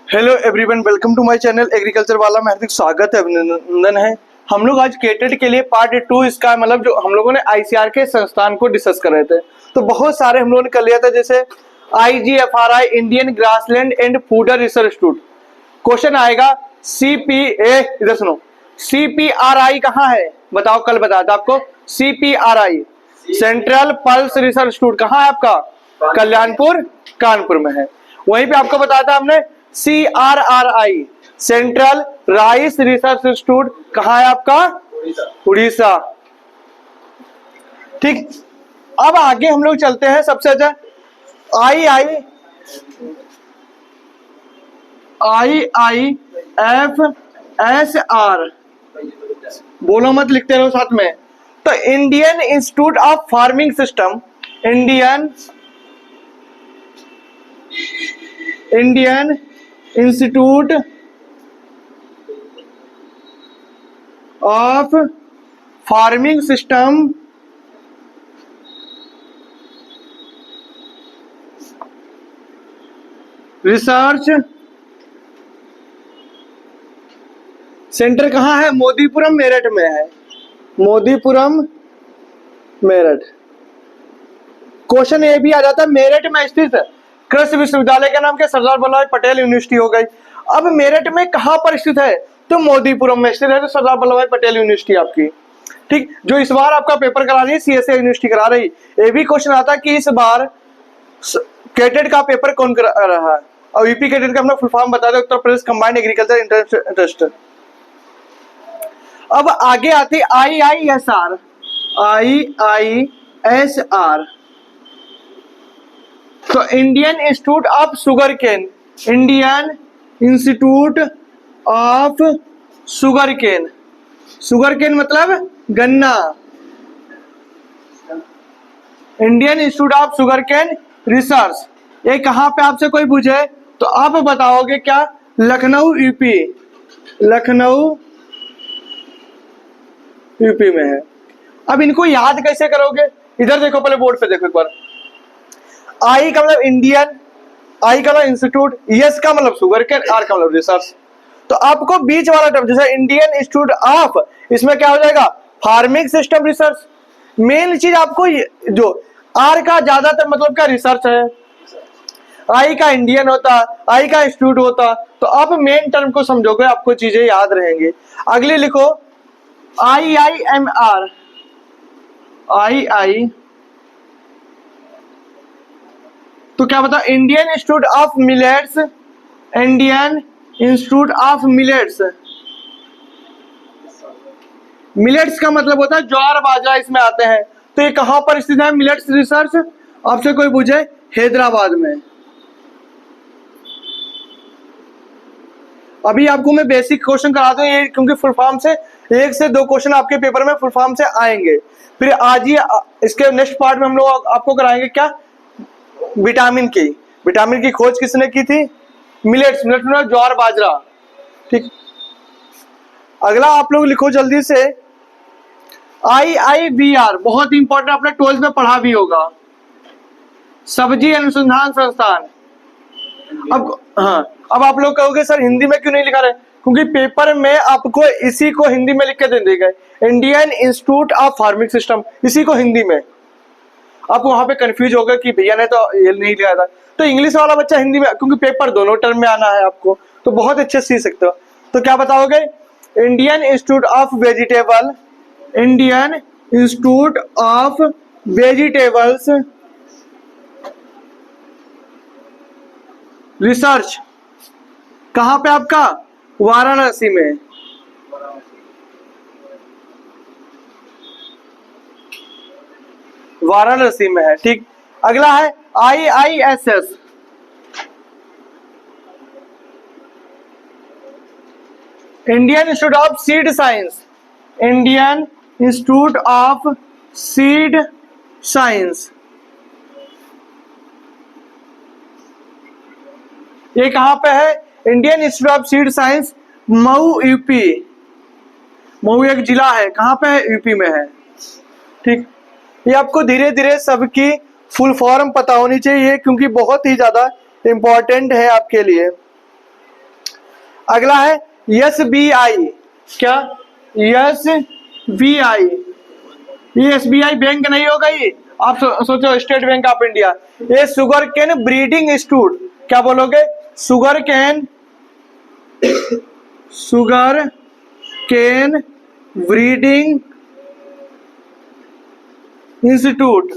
Hello everyone, welcome to my channel agriculture वाला में हार्दिक स्वागत है, अभिनंदन है। हम लोग आज केटेट के लिए पार्ट 2 इसका मतलब जो हम लोगों ने आईसीआर के संस्थान को डिस्कस कर रहे थे, तो बहुत सारे हम लोगों ने कर लिया था, जैसे IGFRI Indian grassland and fodder research institute. Question आएगा CPA, इधर सुनो, CPRI कहाँ है बताओ, कल बताया था आपको। CPRI central pulse research institute कहाँ है आपका? कल्याणपुर कानपुर में है। वहीं पे आपको बताया था हमने CRRI central rice research institute कहाँ है आपका? उड़ीसा। ठीक, अब आगे हम लोग चलते हैं। सबसे अच्छा IIFSR, बोलो मत, लिखते रहो साथ में। तो Indian institute of farming system, Indian institute of farming system research centre कहाँ है? मोदीपुरम मेरठ में है। मोदीपुरम मेरठ। क्वेश्चन ये भी आ जाता है, मेरठ में स्थित कृषि विश्वविद्यालय का नाम क्या? सरदार वल्लभ भाई पटेल यूनिवर्सिटी हो गई। अब मेरठ में कहां पर स्थित है? तो मोदीपुरम में स्थित है, तो सरदार वल्लभ भाई पटेल यूनिवर्सिटी आपकी। ठीक, जो इस बार आपका पेपर करा रही है CSA यूनिवर्सिटी करा रही। ये भी क्वेश्चन आता है कि इस बार केटेट का पेपर कौन करा रहा है, और यूपी केटेट का अपना फुल फॉर्म बता दो, Uttar Pradesh combined agriculture interest. अब आगे आती IISR। तो Indian institute of sugarcane, Indian institute of sugarcane, sugarcane मतलब गन्ना। Indian institute of sugarcane research, ये कहां पे आपसे कोई पूछे तो आप बताओगे क्या? लखनऊ यूपी, लखनऊ यूपी में है। अब इनको याद कैसे करोगे? इधर देखो, पहले बोर्ड पे देखो एक बार। आई का मतलब इंडियन, आई का मतलब इंस्टीट्यूट, एस का मतलब शुगर केन, आर का मतलब रिसर्च। तो आपको बीच वाला टर्म जैसे इंडियन इंस्टीट्यूट ऑफ, इसमें क्या हो जाएगा? Farming system research. मेन चीज आपको जो आर का ज्यादातर मतलब क्या? रिसर्च है। आई का इंडियन होता, आई का इंस्टीट्यूट होता, तो आप मेन टर्म को समझोगे, आपको चीजें याद रहेंगे। अगली लिखो IIMR, II तो क्या बता? Indian institute of millets, Indian institute of millets. Millets का मतलब होता है ज्वार बाजरा, इसमें आते हैं। तो ये कहां पर स्थित है मिलेट्स रिसर्च? आपसे कोई पूछे, हैदराबाद में। अभी आपको मैं बेसिक क्वेश्चन कराता हूँ ये, क्योंकि फुल फॉर्म से 1 से 2 क्वेश्चन आपके पेपर में फुल फॉर्म से आएंगे। फिर आज ही इसके नेक्स्ट पार्ट में हम लोग आपको कराएंगे क्या? विटामिन की खोज किसने की थी? मिलेट्स, मिलेट्स मतलब ज्वार बाजरा। ठीक, अगला आप लोग लिखो जल्दी से IIBR, बहुत इंपॉर्टेंट, आपने 12th में पढ़ा भी होगा, सब्जी अनुसंधान संस्थान। अब हाँ, अब आप लोग कहोगे सर हिंदी में क्यों नहीं लिखा रहे? क्योंकि पेपर में आपको इसी को हिंदी में लिख के दे देगा, Indian institute of farming system, इसी को हिंदी में। आप वहां पे कंफ्यूज हो गए कि भैया ने तो ये नहीं लिखा था, तो इंग्लिश वाला बच्चा हिंदी में, क्योंकि पेपर दोनों टर्म में आना है आपको, तो बहुत अच्छे सीख सकते हो। तो क्या बताओगे? Indian institute of vegetable, Indian institute of vegetables research कहां पे आपका? वाराणसी में। वाराणसी में है। ठीक, अगला है IISS, Indian institute of seed science, Indian institute of seed science. ये कहां पे है? Indian institute of seed science, Mau UP. Mau एक जिला है, कहां पे है? यूपी में है। ठीक, ये आपको धीरे धीरे सबकी फुल फॉर्म पता होनी चाहिए, क्योंकि बहुत ही ज्यादा इंपॉर्टेंट है आपके लिए। अगला है SBI। क्या? SBI। ये SBI बैंक नहीं होगा, ये आप सोचो स्टेट बैंक ऑफ इंडिया। ये शुगर केन ब्रीडिंग इंस्टीट्यूट, क्या बोलोगे? Sugarcane breeding institute.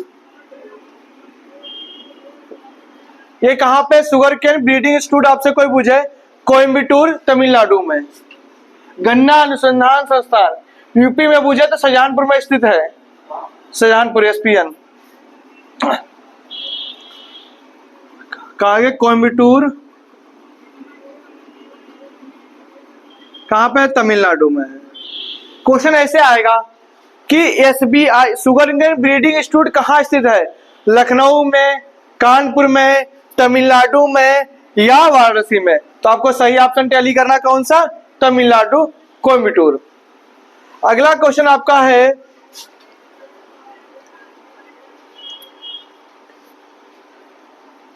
ये कहां पे शुगर केन ब्रीडिंग इंस्टीट्यूट आपसे कोई पूछे? कोयम्बटूर तमिलनाडु में। गन्ना अनुसंधान संस्थान यूपी में पूछे तो शाहजहानपुर में स्थित है, शाहजहानपुर SPN। कहा गया कोयम्बटूर, कहां पे? तमिलनाडु में है। क्वेश्चन ऐसे आएगा कि SBI sugarcane breeding institute कहाँ स्थित है? लखनऊ में, कानपुर में, तमिलनाडु में या वाराणसी में? तो आपको सही ऑप्शन टैली करना कौन सा? तमिलनाडु, कोयम्बटूर। अगला क्वेश्चन आपका है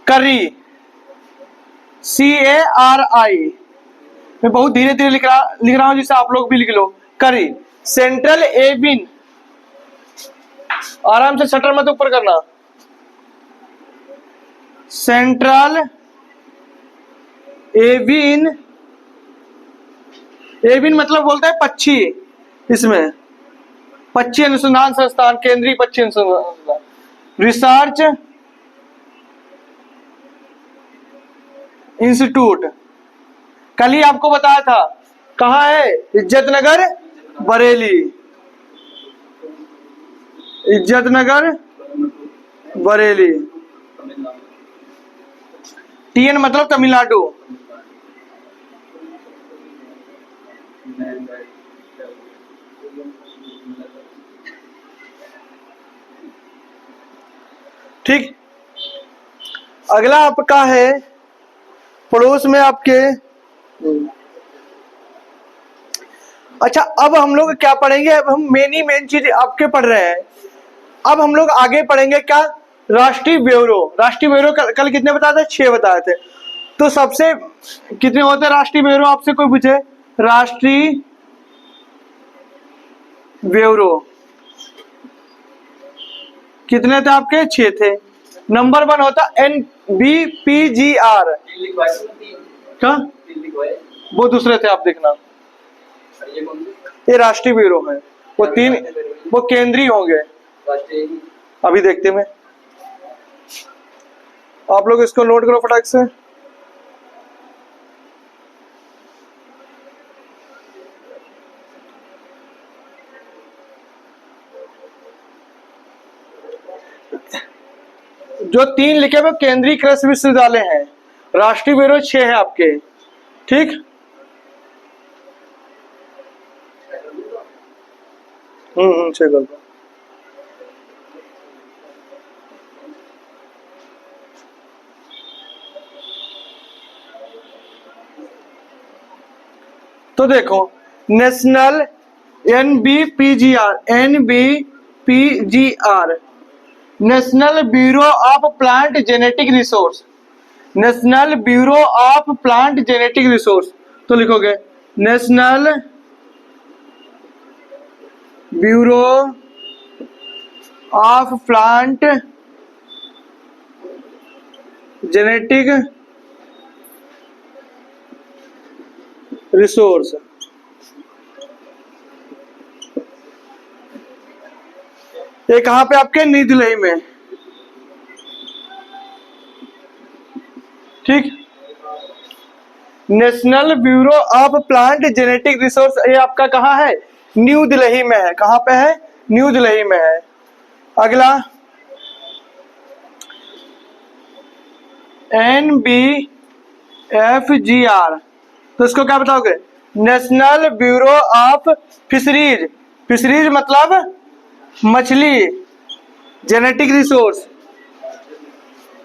करी, CARI। मैं बहुत धीरे धीरे लिख रहा हूं जिससे आप लोग भी लिख लो। करी सेंट्रल एविन, आराम से शटर मत ऊपर करना। सेंट्रल एविन, एविन मतलब बोलता है पक्षी, इसमें पक्षी अनुसंधान संस्थान, केंद्रीय पक्षी अनुसंधान रिसर्च इंस्टीट्यूट। कल ही आपको बताया था कहाँ है? इज्जतनगर बरेली, इज्जतनगर बरेली। TN मतलब तमिलनाडु। ठीक। अगला आपका है पड़ोस में आपके। अच्छा, अब हम लोग क्या पढ़ेंगे? अब हम मेन चीज आपके पढ़ रहे हैं। अब हम लोग आगे पढ़ेंगे क्या? राष्ट्रीय ब्यूरो। राष्ट्रीय ब्यूरो कल कितने बताए थे? 6 बताए थे। तो सबसे कितने होते हैं राष्ट्रीय ब्यूरो? आपसे कोई पूछे राष्ट्रीय ब्यूरो कितने थे आपके? 6 थे। नंबर 1 होता NBPGR। क्या? वो दूसरे थे, आप देखना। ये राष्ट्रीय ब्यूरो है। वो 3 वो केंद्रीय होंगे, अभी देखते हैं। आप लोग इसको नोट करो फटाक से। जो 3 लिखे हुए केंद्रीय कृषि विश्वविद्यालय हैं। राष्ट्रीय ब्यूरो 6 है आपके। ठीक। चेक कर दो। तो देखो national NBPGR national bureau of plant genetic resource. National bureau of plant genetic resource, तो लिखोगे national bureau of plant genetic resource. ये कहां पे? आपके नई दिल्ली में। ठीक। National bureau of plant genetic resource ये आपका कहां है? न्यू दिल्ली में है। कहां पे है? न्यू दिल्ली में है। अगला NBFGR, तो इसको क्या बताओगे? National bureau of fisheries. Fisheries मतलब मछली, जेनेटिक रिसोर्स।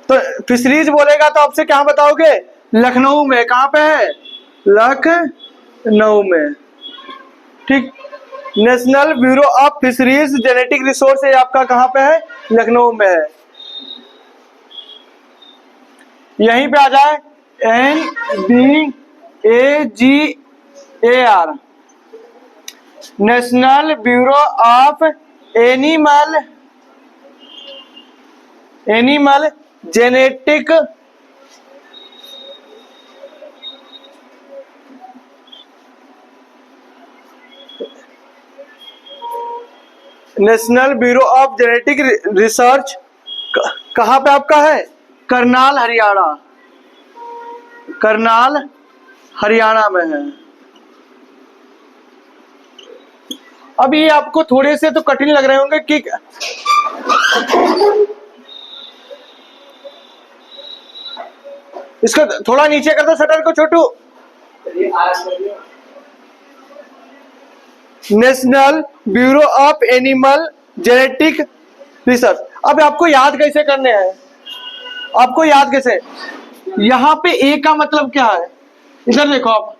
तो फिशरीज बोलेगा तो आपसे क्या बताओगे? लखनऊ में। कहां पे है? लखनऊ में। ठीक। National bureau of fisheries genetic resource ये आपका कहां पे है? लखनऊ में है। यहीं पे आ जाए NBFGR AGAR, national bureau of animal genetic national bureau of genetic research कहाँ पे आपका है? करनाल हरियाणा, करनाल हरियाणा में है। अब ये आपको थोड़े से तो कठिन लग रहे होंगे कि इसको थोड़ा नीचे कर दो शटर को Chhotu. National bureau of animal genetic research. अब आपको याद कैसे करने हैं? आपको याद कैसे? यहाँ पे ए का मतलब क्या है? इधर देखो, आप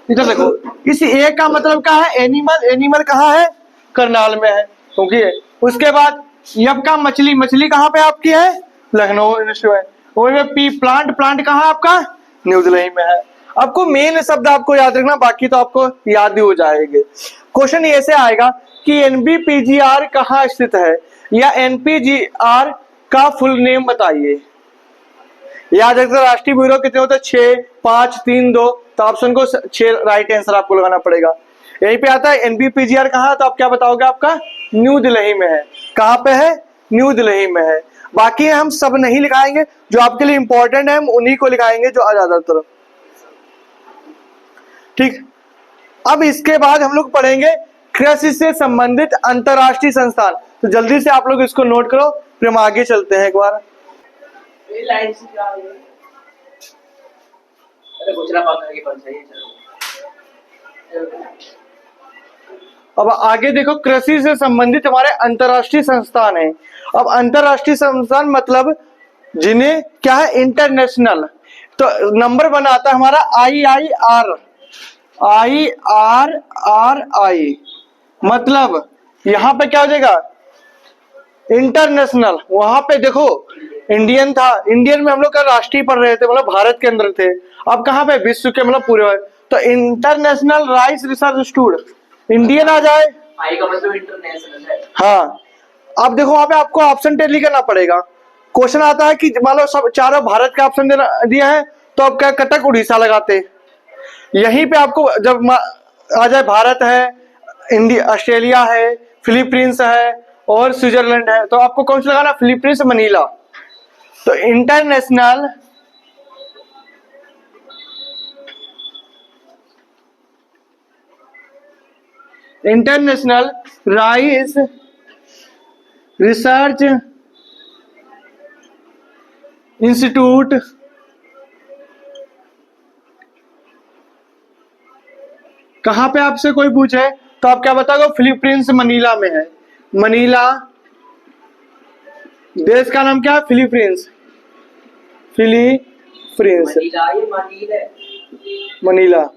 इधर देखो, इस ए का मतलब क्या है? एनिमल। एनिमल कहाँ है? करनाल में है, क्योंकि उसके बाद यब का मछली। मछली कहाँ पे आपकी है? लखनऊ यूनिवर्सिटी में। वही में पी प्लांट। प्लांट कहाँ आपका? न्यू दिल्ली में है। आपको मेन शब्द आपको याद रखना, बाकी तो आपको याद ही हो जाएंगे। क्वेश्चन ऐसे आएगा कि एनबीपीजीआर कहाँ स्थित है, या एनपीजीआर का फुल नेम बताइए। याद रखना, राष्ट्रीय ब्यूरो कितने होते हैं? 6, 5, 3, 2। तो ऑप्शन को 6 राइट आंसर आपको लगाना पड़ेगा। यहीं पे आता है एनबीपीजीआर कहाँ, तो आप क्या बताओगे? आपका न्यू दिल्ली में है। कहाँ पे है? न्यू दिल्ली में है। बाकी हम सब नहीं लिखाएंगे, जो आपके लिए इंपॉर्टेंट है हम उन्हीं को लिखाएंगे, जो ज्यादातर। ठीक, अब इसके बाद हम लोग पढ़ेंगे कृषि से संबंधित अंतरराष्ट्रीय संस्थान। तो जल्दी से आप लोग इसको नोट करो, फिर हम आगे चलते हैं एक बार। लाइन से क्या है? अरे गुजरा पाकर के पंच है। अब आगे देखो, कृषि से संबंधित हमारे अंतरराष्ट्रीय संस्थान है। अब अंतरराष्ट्रीय संस्थान मतलब जिन्हें क्या है? इंटरनेशनल। तो नंबर बनाता है हमारा IIR। IRRI मतलब यहां पे क्या हो जाएगा? इंटरनेशनल। वहां पे देखो इंडियन था, इंडियन में हम लोग का राष्ट्रीय पढ़ रहे थे, मतलब भारत के अंदर थे। अब कहां पे? विश्व के, मतलब पूरे। तो international rice research institute, Indian आ जाए। आई का मतलब इंटरनेशनल है। हाँ, अब देखो वहां पे आपको ऑप्शन टैली करना पड़ेगा। क्वेश्चन आता है कि मान लो सब चारों भारत का ऑप्शन दिया है, तो आप क्या कटक उड़ीसा लगाते। यहीं पे आपको जब आ जाए भारत है, इंडिया, ऑस्ट्रेलिया है, फिलीपींस है और स्विट्जरलैंड है, तो आपको कौन सा लगाना? Philippines, Manila. तो इंटरनेशनल राइस रिसर्च इंस्टीट्यूट कहां पे आपसे कोई पूछे तो आप क्या बताओगे? फिलीपींस, मनीला में है। मनीला, देश का नाम क्या है? फिलीपींस। Philippines, Manila.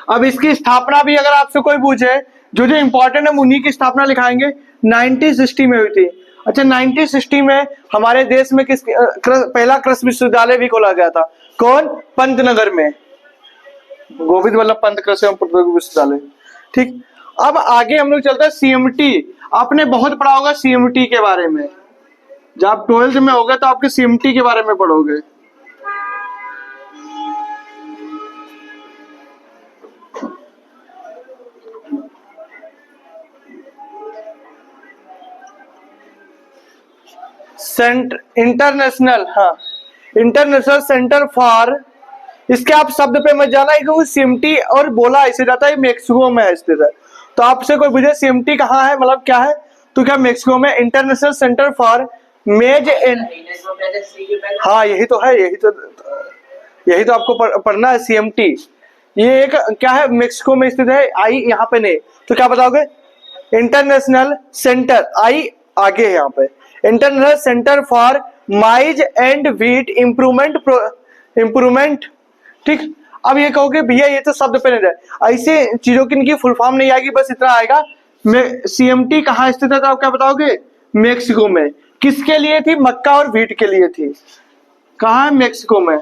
अब इसकी स्थापना भी अगर आपसे कोई पूछे, जो जो इंपॉर्टेंट है उन्हीं की स्थापना लिखाएंगे। 1960 में हुई थी। अच्छा, 1960 में हमारे देश में किस पहला कृषि विश्वविद्यालय भी खोला गया था? कौन? पंतनगर में, गोविंद वल्लभ पंत कृषि एवं विश्वविद्यालय। ठीक, अब आगे हम लोग चलते हैं CMT। आपने बहुत पढ़ा होगा CMT के बारे में, जब आप 12th में होगा तो आपके CMT के बारे में पढ़ोगे। इंटरनेशनल, हाँ, इंटरनेशनल सेंटर फॉर, इसके आप शब्द पे मत जाना, क्योंकि CMT और बोला ऐसे जाता है मेक्सिको में स्थित है। तो आपसे कोई पूछे CMT कहाँ है, मतलब क्या है, तो क्या मेक्सिको में इंटरनेशनल सेंटर फॉर मेज एंड, हाँ यही तो है, यही तो आपको पढ़ना है CMT। ये एक क्या है? मेक्सिको में स्थित है। आई यहाँ पे नहीं, तो क्या बताओगे? इंटरनेशनल सेंटर, आई आगे है यहाँ पे, international centre for mine's and wheat improvement. ठीक, अब ये कहोगे भैया ये तो शब्द पे नहीं जाए, ऐसे चीजों की इनकी फुल फॉर्म नहीं आएगी, बस इतना आएगा। CMT कहाँ स्थित है, तो आप क्या बताओगे? मेक्सिको में। किसके लिए थी? मक्का और व्हीट के लिए थी। कहाँ है? मेक्सिको में।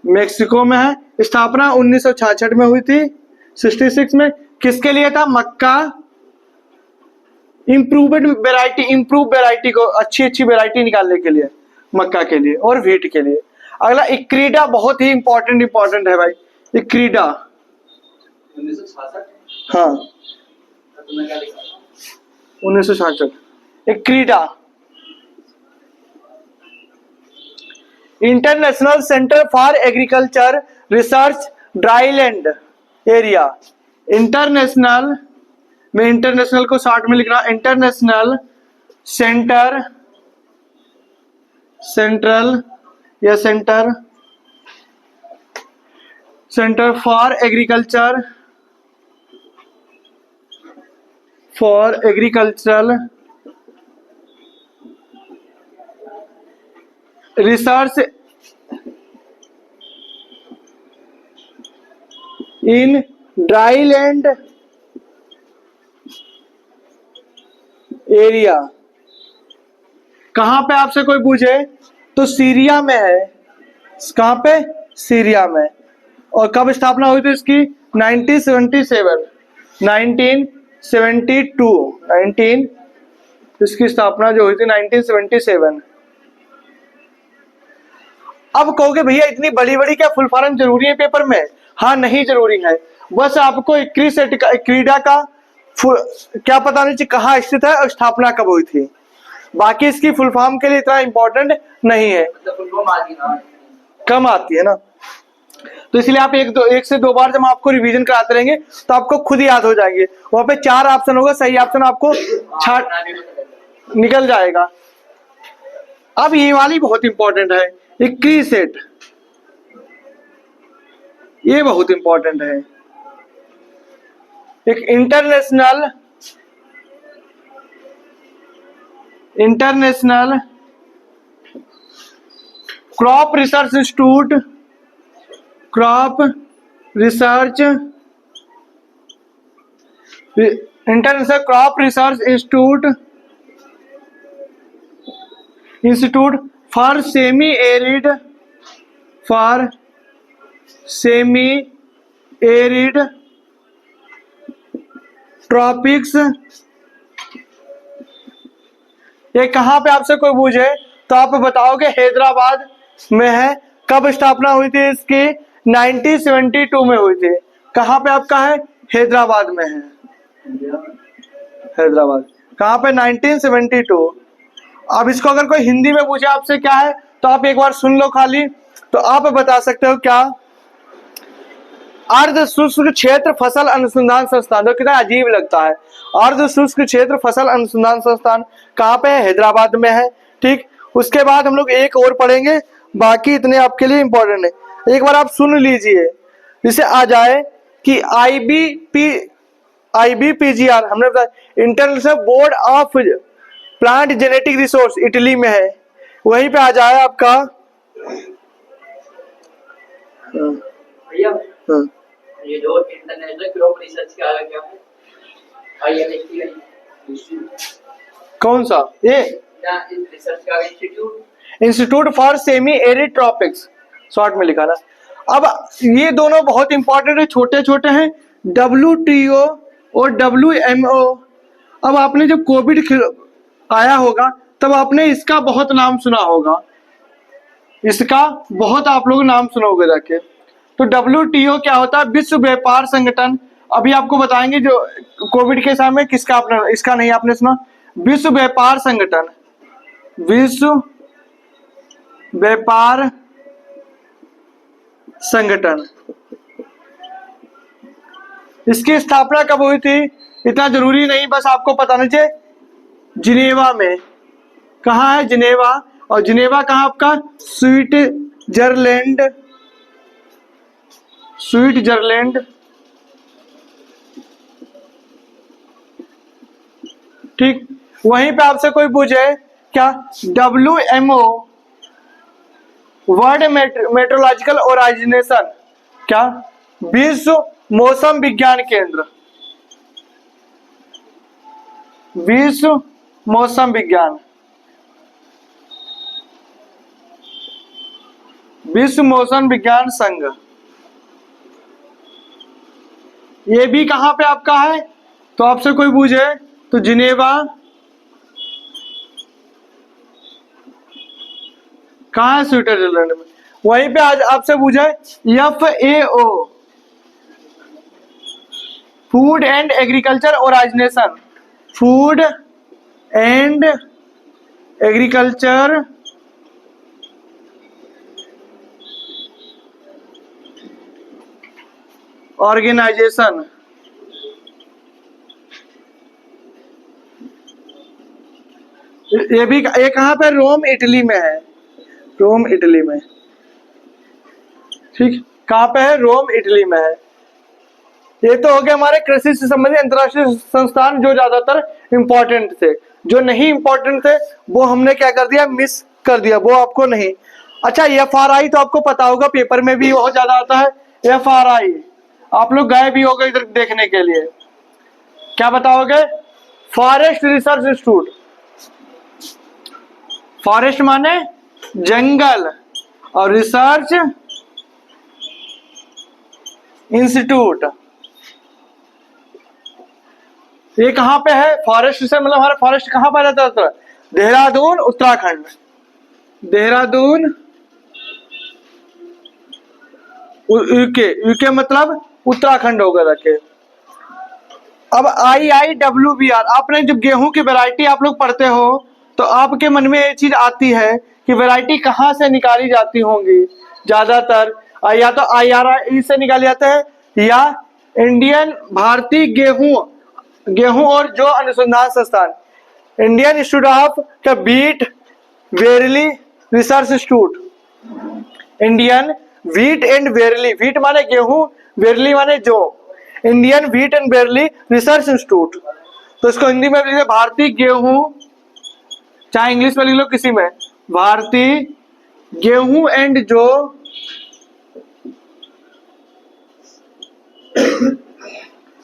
मेक्सिको में है। स्थापना 1966 में हुई थी, 66 में। किसके लिए था? मक्का इम्प्रूव वेराइटी को, अच्छी वेराइटी निकालने के लिए, मक्का के लिए और व्हीट के लिए। अगला इक्रीडा, बहुत ही इंपॉर्टेंट है भाई, इक्रीडा। 1966। हाँ, तुमने क्या लिखा था? 1966। ICARDA international centre for agriculture research dryland area. International में, इंटरनेशनल को शॉर्ट में लिखना, इंटरनेशनल सेंटर, सेंट्रल या centre for agriculture, for agricultural research in dryland area. कहां पे आपसे कोई पूछे तो सीरिया में है। कहां पे? सीरिया में। और कब स्थापना हुई थी इसकी? 1972 इसकी स्थापना जो हुई थी 1977। अब कहोगे भैया इतनी बड़ी बड़ी क्या फुल फॉर्म जरूरी है पेपर में? हाँ, नहीं जरूरी है, बस आपको क्रीडा का क्या पता नहीं चाहिए कहाँ स्थित है और स्थापना कब हुई थी। बाकी इसकी फुल फॉर्म के लिए इतना इंपॉर्टेंट नहीं है, मतलब फुल फॉर्म आती ना, कम आती है ना। तो इसलिए आप एक से दो बार जब आपको रिवीजन कराते रहेंगे तो आपको खुद याद हो जाएंगे। वहां पे 4 ऑप्शन होगा, सही ऑप्शन आपको छाट निकल जाएगा। अब ये वाली बहुत इंपॉर्टेंट है, इक्रीसेट, ये बहुत इंपॉर्टेंट है। एक international crop research institute, crop research, international crop research institute for semi arid tropics. ये कहां पे आपसे कोई पूछे तो आप बताओगे हैदराबाद में है। कब स्थापना हुई थी इसकी? 1972 में हुई थी। कहां पे आपका है? हैदराबाद में है। हैदराबाद कहां पे? 1972। अब इसको अगर कोई हिंदी में पूछे आपसे क्या है तो आप एक बार सुन लो खाली, तो आप बता सकते हो क्या? अर्ध शुष्क क्षेत्र फसल अनुसंधान संस्थान। तो कितना अजीब लगता है, अर्ध शुष्क क्षेत्र फसल अनुसंधान संस्थान कहाँ पे है? हैदराबाद में है। ठीक, उसके बाद हम लोग एक और पढ़ेंगे, बाकी इतने आपके लिए इंपॉर्टेंट है। एक बार आप सुन लीजिए, जिसे आ जाए कि IBPGR हमने बताया, international board of plant genetic resource, Italy में है। वहीं पे आ जाए आपका भैया ये जो इंटरनेशनल क्रॉप रिसर्च का आगे क्या है? कौन सा? ये रिसर्च का institute, institute for semi arid tropics, short में लिखा ना। अब ये दोनों बहुत इंपॉर्टेंट है, छोटे छोटे हैं, WTO और WMO। अब आपने जब कोविड आया होगा तब आपने इसका बहुत नाम सुना होगा, इसका बहुत आप लोग नाम सुनोगे जाके। तो WTO क्या होता है? विश्व व्यापार संगठन। अभी आपको बताएंगे जो कोविड के समय किसका आपने, इसका नहीं आपने सुना, विश्व व्यापार संगठन, विश्व व्यापार संगठन। इसकी स्थापना कब हुई थी इतना जरूरी नहीं, बस आपको पता नहीं चाहिए। जिनेवा में। कहाँ है? जिनेवा। और जिनेवा कहाँ आपका? Switzerland, Switzerland. ठीक, वहीं पे आपसे कोई पूछे क्या? WMO, वर्ल्ड मेट्रोलॉजिकल ऑर्गेनाइजेशन, क्या? विश्व मौसम विज्ञान केंद्र, विश्व मौसम विज्ञान। विश्व मौसम विज्ञान संघ, ये भी कहां पे आपका है? तो आपसे कोई पूछे तो जिनेवा, कहाँ है? स्विट्जरलैंड में। वहीं पे आज आपसे पूछे FAO, food and agriculture organisation, food and agriculture organisation, ये कहाँ पे? रोम इटली में है, रोम इटली में। ठीक, कहाँ पे है? रोम इटली में है। ये तो हो गया हमारे कृषि से संबंधित अंतरराष्ट्रीय संस्थान जो ज्यादातर इंपॉर्टेंट थे। जो नहीं इंपॉर्टेंट थे वो हमने क्या कर दिया? मिस कर दिया, वो आपको नहीं। अच्छा, FRI तो आपको पता होगा, पेपर में भी बहुत ज्यादा आता है। FRI आप लोग गए भी होगे इधर देखने के लिए। क्या बताओगे? Forest research institute. फॉरेस्ट माने जंगल और रिसर्च इंस्टीट्यूट, ये कहां पे है? फॉरेस्ट से मतलब हमारा फॉरेस्ट कहां पर रहता था? देहरादून, उत्तराखंड। देहरादून यूके मतलब उत्तराखंड होगा रखे। अब IIWBR, आपने जब गेहूं की वैरायटी आप लोग पढ़ते हो तो आपके मन में ये चीज आती है कि वैरायटी कहां से निकाली जाती होंगी ज्यादातर? या तो IRI से निकाले जाते हैं या इंडियन भारतीय गेहूं और जो अनुसंधान संस्थान, Indian institute of wheat वेरली research institute, Indian wheat and वेरली, wheat माने गेहूं, वेरली माने जौ, Indian wheat and वेरली research institute. तो इसको हिंदी में लिखिए भारतीय गेहूं, चाहे इंग्लिश में लिख लो किसी में, भारतीय गेहूं एंड जौ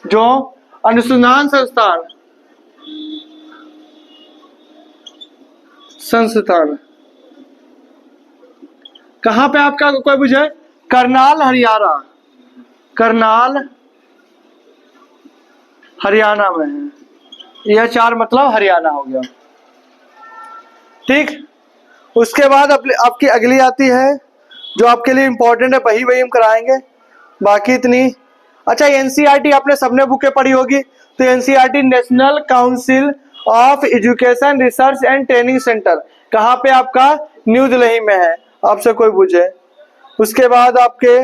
जो अनुसंधान संस्थान कहां पे आपका? कोई पूछे? करनाल हरियाणा, करनाल हरियाणा में है। यह 4 मतलब हरियाणा हो गया। ठीक, उसके बाद आपकी अगली आती है जो आपके लिए इंपॉर्टेंट है, वही हम कराएंगे, बाकी इतनी। अच्छा, NCERT आपने सबने बुकें पढ़ी होगी, तो NCERT national council of education research and training centre कहाँ पे आपका? न्यू दिल्ली में है, आपसे कोई पूछे। उसके बाद आपके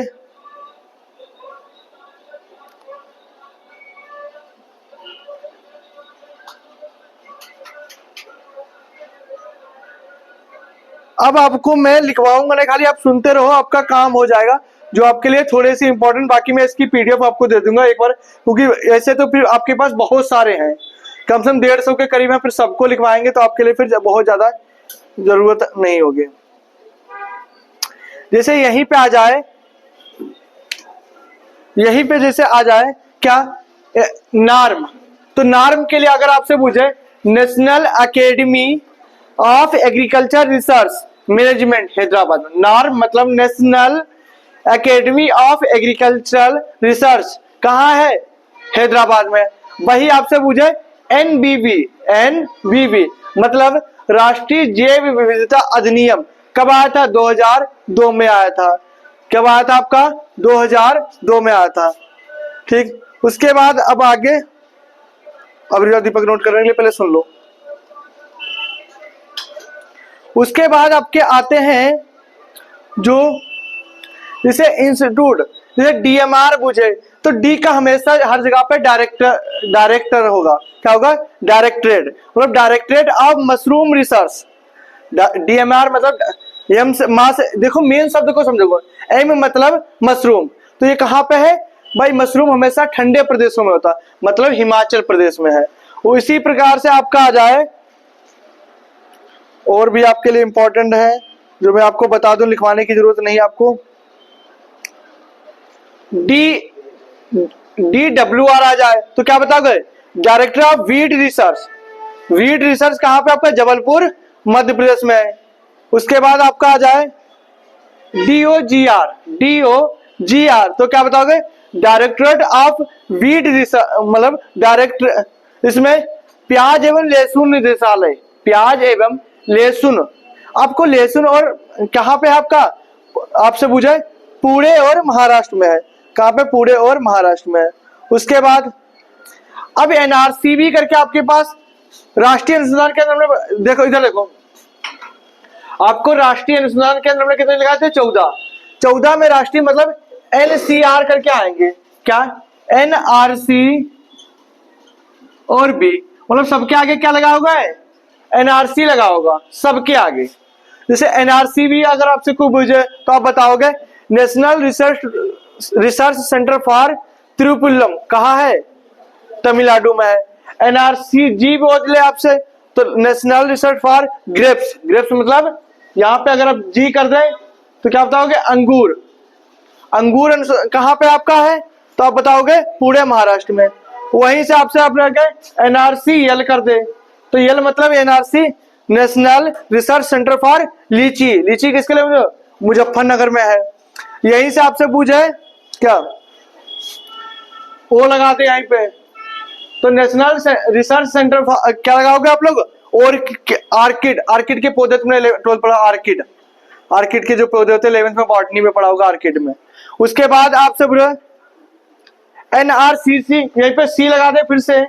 अब आपको मैं लिखवाऊंगा नहीं, खाली आप सुनते रहो, आपका काम हो जाएगा। जो आपके लिए थोड़े से इंपॉर्टेंट, बाकी मैं इसकी PDF आपको दे दूंगा एक बार, क्योंकि ऐसे तो फिर आपके पास बहुत सारे हैं, कम से कम 150 के करीब है, फिर सबको लिखवाएंगे तो आपके लिए फिर बहुत ज्यादा जरूरत नहीं होगी। जैसे यहीं पे आ जाए, यहीं पे जैसे आ जाए क्या? नार्म, तो नार्म के लिए अगर आपसे पूछे national academy of agriculture research management Hyderabad में, नार्म मतलब national academy of agricultural research कहाँ है? हैदराबाद में। वही आपसे पूछे NBB मतलब राष्ट्रीय जैव विविधता अधिनियम कब आया था? 2002 में आया था। कब आया था आपका? 2002 में आया था। ठीक, उसके बाद अब आगे, अब दीपक नोट करने के लिए पहले सुन लो। उसके बाद आपके आते हैं जो जैसे इंस्टीट्यूट, जैसे DMR पूछे तो डी का हमेशा हर जगह पे डायरेक्टर होगा। क्या होगा? डायरेक्टरेट, मतलब directorate of mushroom research. DMR मतलब एम से मां से, देखो मेन शब्द को समझो, एम मतलब मशरूम, तो ये कहाँ पे है भाई? मशरूम हमेशा ठंडे प्रदेशों में होता, मतलब हिमाचल प्रदेश में है। उसी प्रकार से आपका आ जाए, और भी आपके लिए इंपॉर्टेंट है जो मैं आपको बता दूं, लिखवाने की जरूरत नहीं आपको। DWR आ जाए तो क्या बताओगे? Director of weed research. Weed research कहां पे आपका? जबलपुर मध्य प्रदेश में है। उसके बाद आपका आ जाए DOGR तो क्या बताओगे? डायरेक्टरेट ऑफ वीट रिसर्च, मतलब डायरेक्टर, इसमें प्याज एवं लहसुन निदेशालय, प्याज एवं लहसुन। आपको लहसुन और कहाँ पे है आपका, आपसे पूछे पुणे और महाराष्ट्र में है। कहाँ पे? पुणे और महाराष्ट्र में है। उसके बाद अब NRCB करके आपके पास राष्ट्रीय अनुसंधान केंद्र में, देखो इधर देखो, आपको राष्ट्रीय अनुसंधान केंद्र में कितने लिखा थे? 14 में राष्ट्रीय मतलब NCR करके आएंगे। क्या? NRC और B, मतलब सबके आगे क्या लगा होगा? NRC लगा होगा सबके आगे। जैसे NRCB अगर आपसे कोई पूछे तो आप बताओगे नेशनल रिसर्च सेंटर फॉर तिरुपुल्लम, कहाँ है? तमिलनाडु में है। NRCG बोल ले आपसे तो national research for grapes, grapes मतलब यहाँ पे अगर आप जी कर दें तो क्या बताओगे? अंगूर। अंगूर कहाँ पे आपका है? तो आप बताओगे पुणे महाराष्ट्र में। वहीं से आपसे आप NRC यल कर दे तो यल मतलब NRC national research centre for लीची, लीची किसके लिए? मुजफ्फरनगर में है। यहीं से आपसे पूछे क्या, ओ लगाते यहीं पे तो नेशनल रिसर्च सेंटर क्या लगाओगे आप लोग? और आर्किड, आर्किड के पौधे तुमने 12th पढ़ा, आर्किड, आर्किड के जो पौधे होते हैं 11th में बॉटनी में पढ़ा होगा आर्किड में। उसके बाद आपसे पूछा NRCC, यहीं पे सी लगा दे फिर से,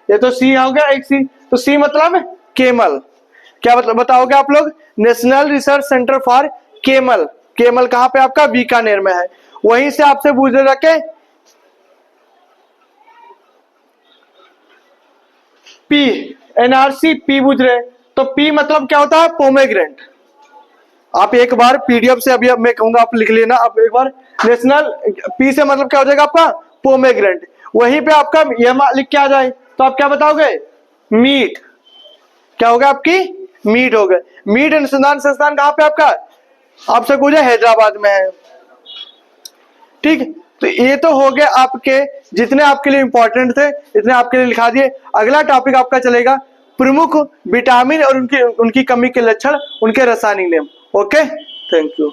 ये तो सी हो गया एक सी, तो सी मतलब केमल। क्या मतलब बताओगे आप लोग? National research centre for camel, camel कहाँ पे आपका? बीकानेर में है। वहीं से आपसे पूछ रखे पी, NRC पी पूछ रहे तो पी मतलब क्या होता है? पोमेग्रेंट। आप एक बार PDF से अभी मैं कहूंगा आप लिख लेना, आप एक बार नेशनल पी से मतलब क्या हो जाएगा आपका? पोमेग्रेंट। वहीं पे आपका यह लिख के आ जाए तो आप क्या बताओगे? मीट। क्या होगा आपकी? मीट हो गए। मीट अनुसंधान संस्थान कहाँ पे आपका? आपसे पूछे हैदराबाद में है। ठीक, तो ये तो हो गया आपके जितने आपके लिए इंपॉर्टेंट थे इतने आपके लिए लिखा दिए। अगला टॉपिक आपका चलेगा प्रमुख विटामिन और उनकी कमी के लक्षण, उनके रासायनिक नियम। Okay, thank you.